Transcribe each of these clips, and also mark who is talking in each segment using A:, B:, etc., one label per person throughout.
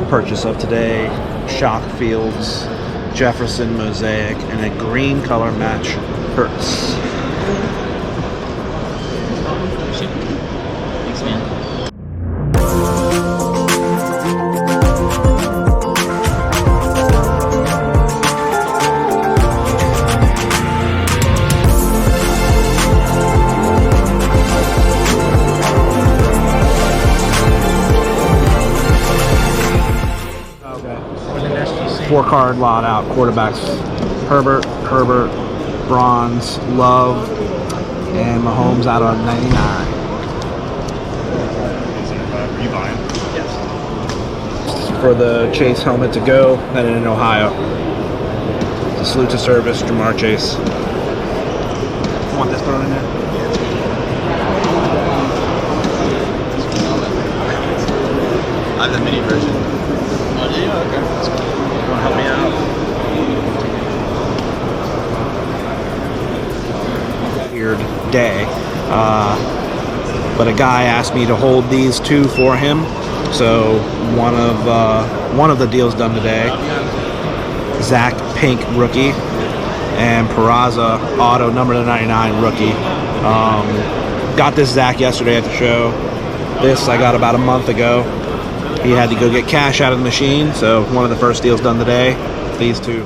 A: purchase of today: Shock Fields, Jefferson Mosaic, and a green color match Hertz.
B: Thanks, man.
A: Four-card lot out. Quarterbacks: Herbert, Bronze, Love, and Mahomes out on 99.
C: Are you buying?
A: Yes. For the Chase helmet to go, then in Ohio. The salute to service, Jamar Chase. Want this thrown in there?
C: I have the mini version.
B: Oh, do you? Okay. That's cool.
A: Want to help me out? Weird day. But a guy asked me to hold these two for him. So one of the deals done today. Zach Pink rookie and Peraza auto number to 99 rookie. Got this Zach yesterday at the show. This I got about a month ago. He had to go get cash out of the machine, so one of the first deals done today, these two.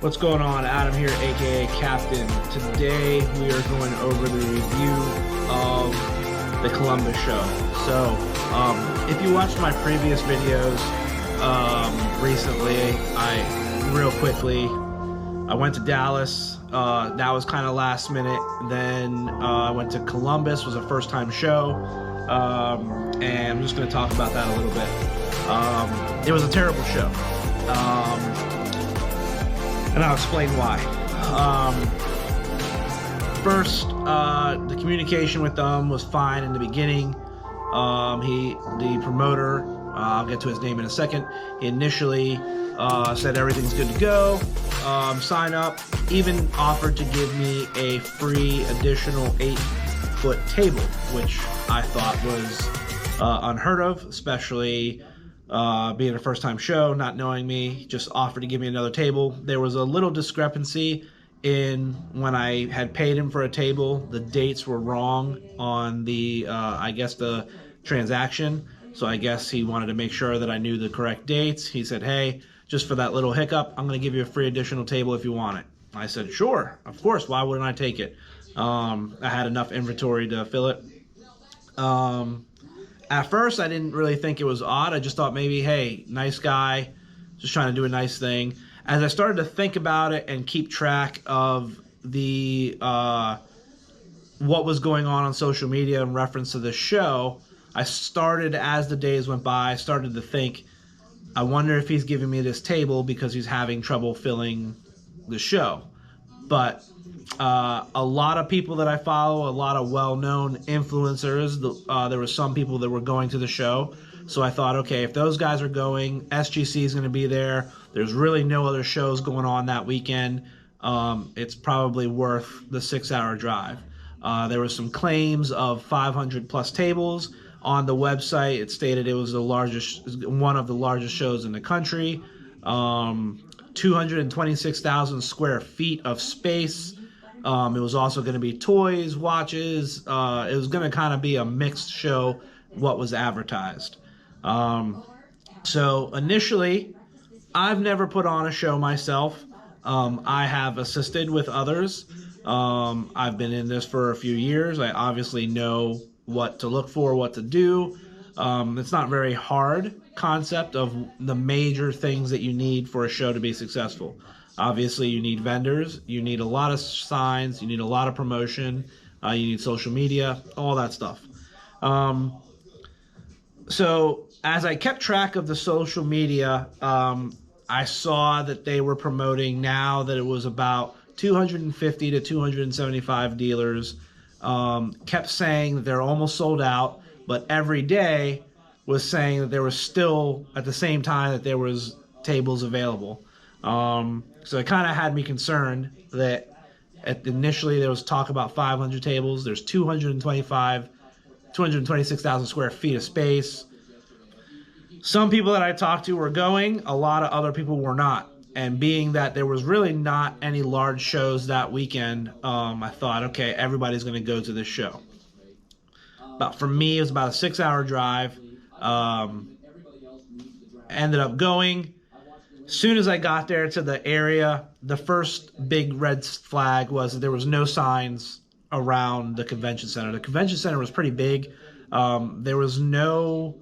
A: What's going on? Adam here, aka Captain. Today we are going over the review of the Columbus show. So, if you watched my previous videos recently, I went to Dallas. That was kind of last minute. Then I went to Columbus, was a first time show. And I'm just going to talk about that a little bit. It was a terrible show. And I'll explain why. First, the communication with them was fine in the beginning. The promoter, I'll get to his name in a second, he initially said everything's good to go, sign up, even offered to give me a free additional 8-foot table, which I thought was unheard of, especially being a first-time show, not knowing me, just offered to give me another table. There was a little discrepancy in when I had paid him for a table. The dates were wrong on the, I guess, the transaction. So I guess he wanted to make sure that I knew the correct dates. He said, hey, just for that little hiccup, I'm going to give you a free additional table if you want it. I said, sure, of course, why wouldn't I take it? I had enough inventory to fill it. At first, I didn't really think it was odd. I just thought maybe, hey, nice guy, just trying to do a nice thing. As I started to think about it and keep track of the what was going on social media in reference to the show, I started, as the days went by, I started to think, I wonder if he's giving me this table because he's having trouble filling the show. But a lot of people that I follow, a lot of well-known influencers, there were some people that were going to the show. So I thought, okay, if those guys are going, SGC is going to be there. There's really no other shows going on that weekend. It's probably worth the 6-hour drive. There were some claims of 500 plus tables. On the website, it stated it was one of the largest shows in the country. 226,000 square feet of space. It was also going to be toys, watches. It was going to kind of be a mixed show, what was advertised. So initially, I've never put on a show myself. I have assisted with others. I've been in this for a few years. I obviously know what to look for, what to do. It's not very hard concept of the major things that you need for a show to be successful. Obviously, you need vendors, you need a lot of signs, you need a lot of promotion, you need social media, all that stuff. So as I kept track of the social media, I saw that they were promoting now that it was about 250 to 275 dealers. Kept saying that they're almost sold out, but every day was saying that there was still, at the same time, that there was tables available. So it kind of had me concerned that initially there was talk about 500 tables. There's 226,000 square feet of space. Some people that I talked to were going, a lot of other people were not. And being that there was really not any large shows that weekend, I thought, okay, everybody's going to go to this show. But for me, it was about a 6-hour drive. Um, Ended up going. As soon as I got there to the area, the first big red flag was that there was no signs around the convention center. The convention center was pretty big. There was no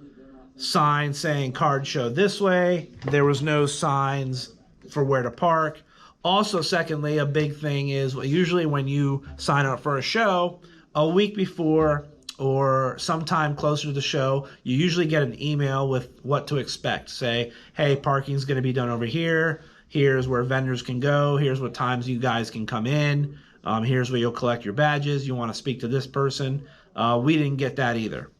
A: sign saying card show this way. There was no signs for where to park. Also, secondly, a big thing is usually when you sign up for a show, a week before or sometime closer to the show, you usually get an email with what to expect. Say, hey, parking's going to be done over here. Here's where vendors can go. Here's what times you guys can come in. Here's where you'll collect your badges. You want to speak to this person. We didn't get that either.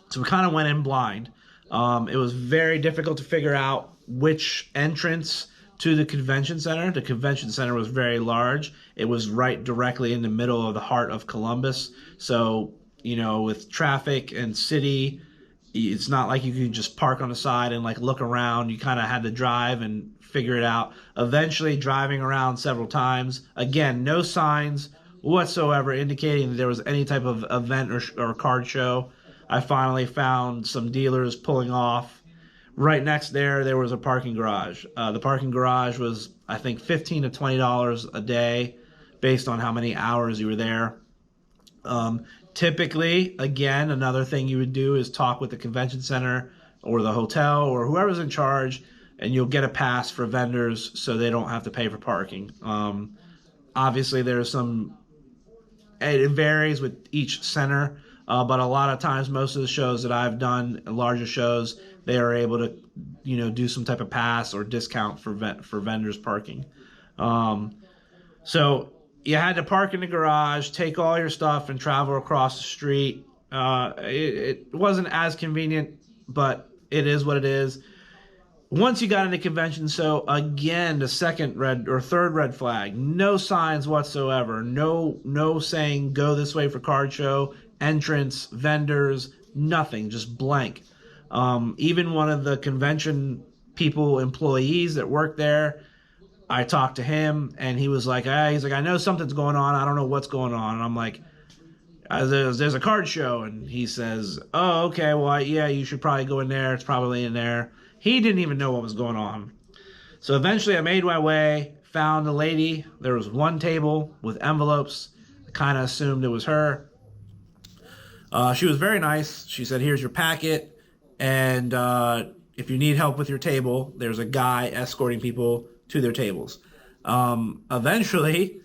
A: So we kind of went in blind. It was very difficult to figure out which entrance to the convention center. The convention center was very large. It was right directly in the middle of the heart of Columbus. So, with traffic and city, it's not like you could just park on the side and like look around. You kind of had to drive and figure it out. Eventually driving around several times. Again, no signs whatsoever indicating that there was any type of event or card show. I finally found some dealers pulling off. Right next there was a parking garage. The parking garage was, I think, $15 to $20 a day based on how many hours you were there. Typically, again, another thing you would do is talk with the convention center or the hotel or whoever's in charge, and you'll get a pass for vendors so they don't have to pay for parking. Obviously, it varies with each center, but a lot of times, most of the shows that I've done, larger shows, they are able to, do some type of pass or discount for vendors parking. So you had to park in the garage, take all your stuff, and travel across the street. It wasn't as convenient, but it is what it is. Once you got into convention, so again, the third red flag, no signs whatsoever, no saying go this way for card show, entrance, vendors, nothing, just blank. Even one of the convention employees that worked there, I talked to him and he was like, I know something's going on. I don't know what's going on. And I'm like, there's a card show. And he says, oh, okay, well, yeah, you should probably go in there. It's probably in there. He didn't even know what was going on. So eventually I made my way, found a lady. There was one table with envelopes. I kind of assumed it was her. She was very nice. She said, here's your packet. And if you need help with your table, there's a guy escorting people to their tables. Eventually,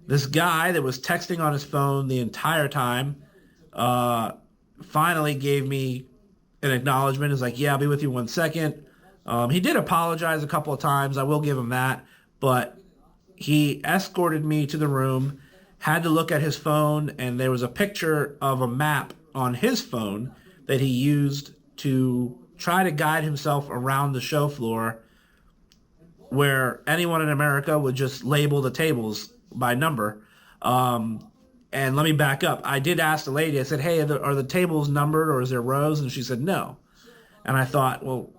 A: this guy that was texting on his phone the entire time finally gave me an acknowledgement. He's like, yeah, I'll be with you 1 second. He did apologize a couple of times. I will give him that. But he escorted me to the room, had to look at his phone, and there was a picture of a map on his phone that he used to try to guide himself around the show floor, where anyone in America would just label the tables by number. And let me back up. I did ask the lady, I said, hey, are the tables numbered or is there rows? And she said, no. And I thought, well,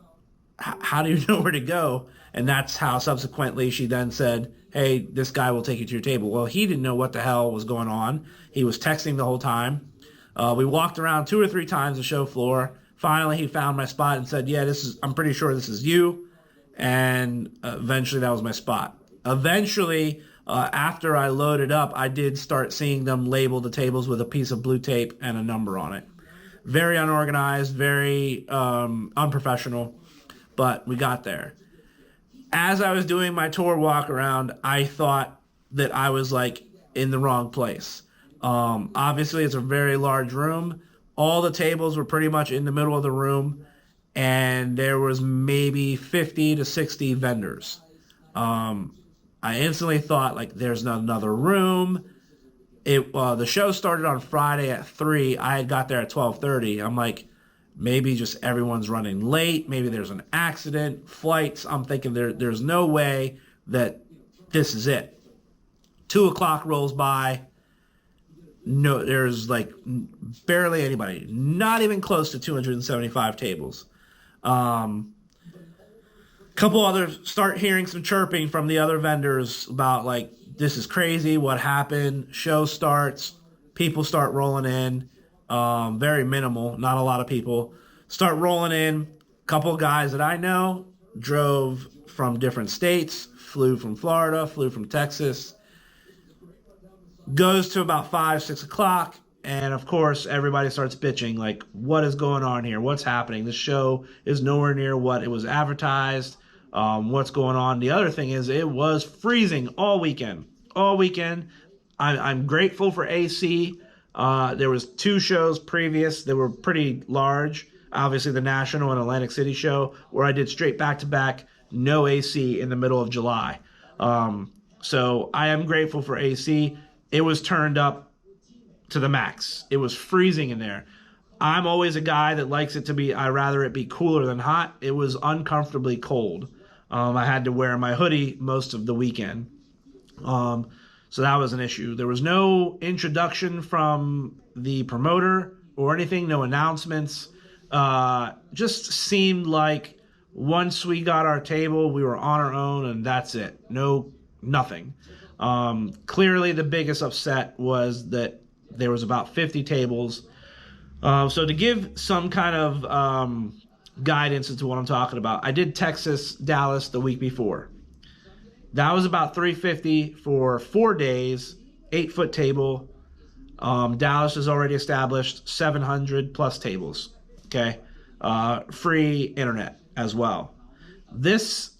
A: how do you know where to go? And that's how subsequently she then said, hey, this guy will take you to your table. Well, he didn't know what the hell was going on. He was texting the whole time. We walked around 2 or 3 times the show floor. Finally, he found my spot and said, yeah, I'm pretty sure this is you. And eventually that was my spot. Eventually, after I loaded up, I did start seeing them label the tables with a piece of blue tape and a number on it. Very unorganized, very unprofessional, but we got there. As I was doing my tour walk around, I thought that I was like in the wrong place. Obviously, it's a very large room. All the tables were pretty much in the middle of the room, and there was maybe 50 to 60 vendors. I instantly thought, like, there's not another room. The show started on Friday at 3. I had got there at 12:30. I'm like, maybe just everyone's running late. Maybe there's an accident, flights. I'm thinking there's no way that this is it. 2 o'clock rolls by. No, there's like barely anybody. Not even close to 275 tables. Couple others start hearing some chirping from the other vendors about like, this is crazy, what happened. Show starts, people start rolling in. Very minimal, not a lot of people start rolling in. Couple guys that I know drove from different states, flew from Florida, flew from Texas. Goes to about 5, 6 o'clock, and of course everybody starts bitching like, what is going on here, what's happening, this show is nowhere near what it was advertised. What's going on? The other thing is, it was freezing all weekend. I'm grateful for AC. There was 2 shows previous that were pretty large, obviously the National and Atlantic City show, where I did straight back to back, no AC in the middle of July. So I am grateful for AC. It was turned up to the max. It was freezing in there. I'm always a guy that likes it to be, I rather it be cooler than hot. It was uncomfortably cold. I had to wear my hoodie most of the weekend. So that was an issue. There was no introduction from the promoter or anything, no announcements. Just seemed like once we got our table, we were on our own, and that's it. Nothing. Clearly, the biggest upset was that there was about 50 tables. So to give some kind of guidance into what I'm talking about, I did Texas, Dallas the week before. That was about $350 for 4 days, 8-foot table. Dallas is already established, 700 plus tables. Okay, free internet as well. This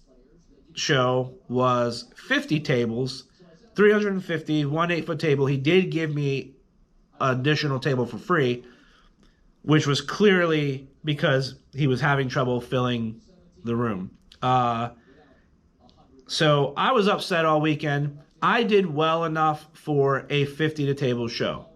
A: show was 50 tables, 350, one 8-foot table. He did give me an additional table for free, which was clearly because he was having trouble filling the room. So I was upset all weekend. I did well enough for a 50 to table show,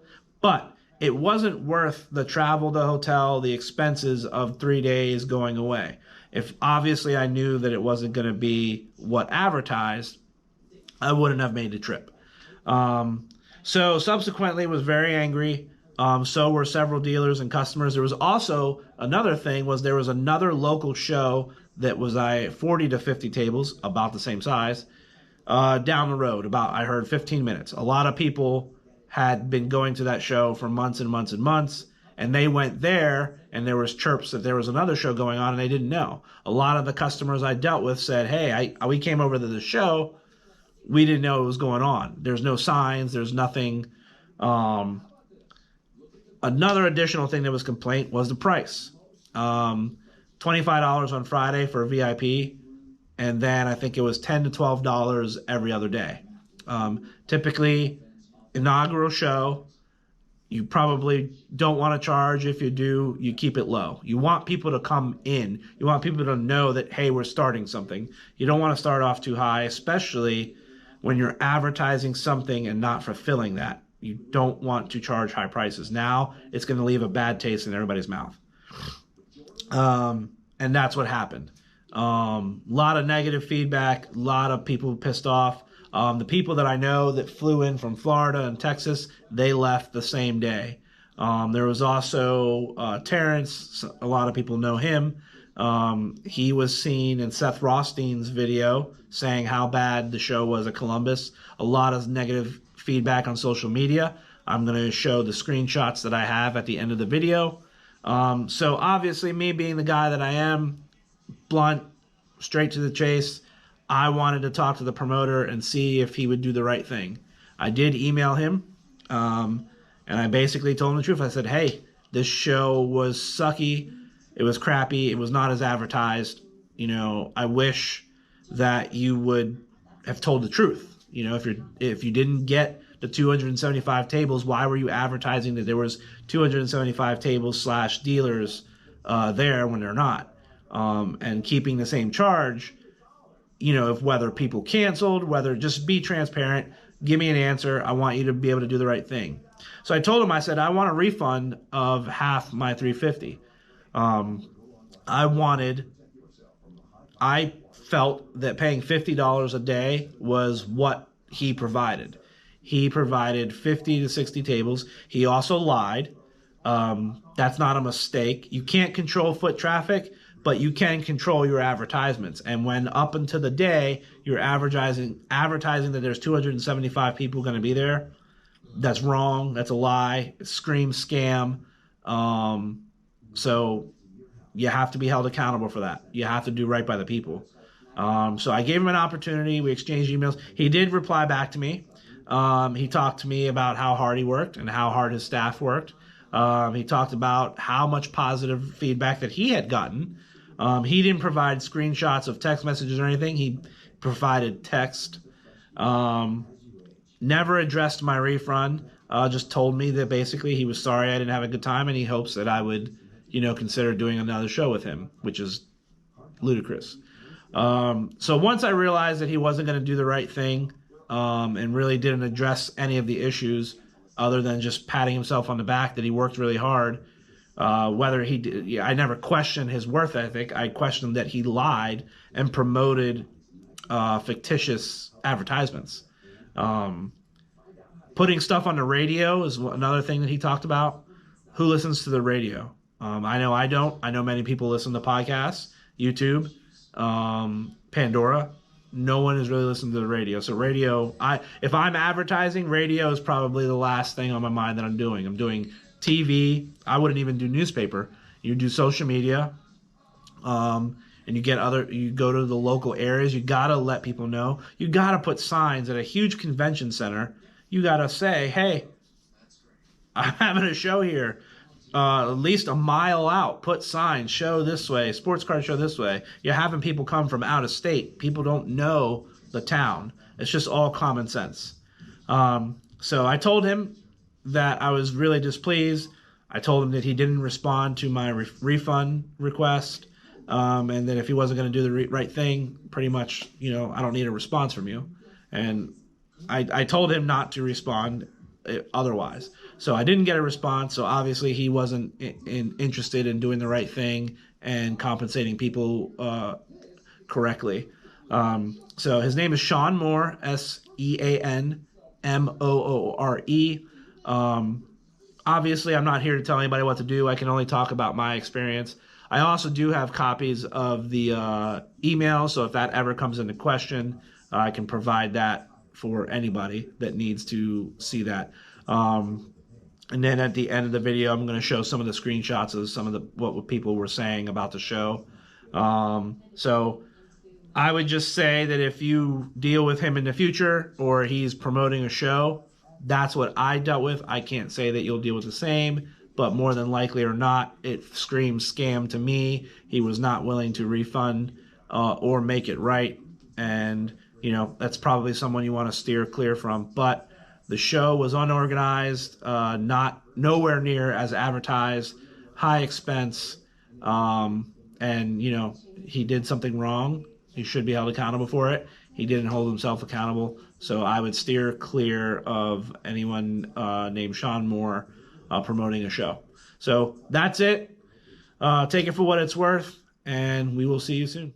A: but it wasn't worth the travel, the hotel, the expenses of 3 days going away. If obviously I knew that it wasn't going to be what advertised, I wouldn't have made the trip. So subsequently was very angry. So were several dealers and customers. There was also another thing, was there was another local show that was 40 to 50 tables, about the same size, down the road, about, I heard, 15 minutes. A lot of people had been going to that show for months and months and months, and they went there, and there was chirps that there was another show going on, and they didn't know. A lot of the customers I dealt with said, hey, we came over to the show, we didn't know what was going on. There's no signs, there's nothing. Another additional thing that was complaint was the price. $25 on Friday for a VIP, and then I think it was $10 to $12 every other day. Typically, inaugural show, you probably don't want to charge. If you do, you keep it low. You want people to come in. You want people to know that, hey, we're starting something. You don't want to start off too high, especially when you're advertising something and not fulfilling that. You don't want to charge high prices. Now it's going to leave a bad taste in everybody's mouth. And that's what happened. Lot of negative feedback, a lot of people pissed off. The people that I know that flew in from Florida and Texas, they left the same day. There was also Terrence, a lot of people know him. He was seen in Seth Rothstein's video saying how bad the show was at Columbus. A lot of negative feedback on social media. I'm going to show the screenshots that I have at the end of the video. So obviously, me being the guy that I am, blunt, straight to the chase, I wanted to talk to the promoter and see if he would do the right thing. I did email him, and I basically told him the truth. I said, hey, this show was sucky. It was crappy. It was not as advertised. You know, I wish that you would have told the truth. You know, if you didn't get the 275 tables, why were you advertising that there was 275 tables / dealers there when they're not? And keeping the same charge, you know, if whether people canceled, whether, just be transparent, give me an answer. I want you to be able to do the right thing. So I told him, I said, I want a refund of half my $350. I felt that paying $50 a day was what he provided. He provided 50 to 60 tables. He also lied. That's not a mistake. You can't control foot traffic, but you can control your advertisements. And when up until the day you're advertising that there's 275 people going to be there, that's wrong. That's a lie. It screams scam. So you have to be held accountable for that. You have to do right by the people. So I gave him an opportunity. We exchanged emails. He did reply back to me. He talked to me about how hard he worked and how hard his staff worked. He talked about how much positive feedback that he had gotten. He didn't provide screenshots of text messages or anything. He provided text. Never addressed my refund. Just told me that basically he was sorry I didn't have a good time and he hopes that I would, consider doing another show with him, which is ludicrous. So once I realized that he wasn't going to do the right thing, and really didn't address any of the issues other than just patting himself on the back that he worked really hard, whether he did, I never questioned his work ethic. I questioned that he lied and promoted fictitious advertisements. Putting stuff on the radio is another thing that he talked about. Who listens to the radio? I know I don't. I know many people listen to podcasts, YouTube, Pandora. No one is really listening to the radio. So radio, if I'm advertising, radio is probably the last thing on my mind that I'm doing. I'm doing TV. I wouldn't even do newspaper. You do social media, and you go to the local areas. You gotta let people know. You gotta put signs at a huge convention center. You gotta say, hey, I'm having a show here. At least a mile out, put signs, show this way, sports card show this way. You're having people come from out of state. People don't know the town. It's just all common sense. So I told him that I was really displeased. I told him that he didn't respond to my refund request, and that if he wasn't going to do the right thing, pretty much, I don't need a response from you. And I told him not to respond otherwise. So I didn't get a response. So obviously he wasn't interested in doing the right thing and compensating people correctly. So his name is Sean Moore, SeanMoore. Obviously, I'm not here to tell anybody what to do. I can only talk about my experience. I also do have copies of the email, so if that ever comes into question, I can provide that for anybody that needs to see that. And then at the end of the video, I'm going to show some of the screenshots of some of what people were saying about the show. So I would just say that if you deal with him in the future or he's promoting a show, that's what I dealt with. I can't say that you'll deal with the same, but more than likely or not, it screams scam to me. He was not willing to refund or make it right. And, that's probably someone you want to steer clear from. But the show was unorganized, nowhere near as advertised, high expense, and he did something wrong. He should be held accountable for it. He didn't hold himself accountable, so I would steer clear of anyone named Sean Moore promoting a show. So that's it. Take it for what it's worth, and we will see you soon.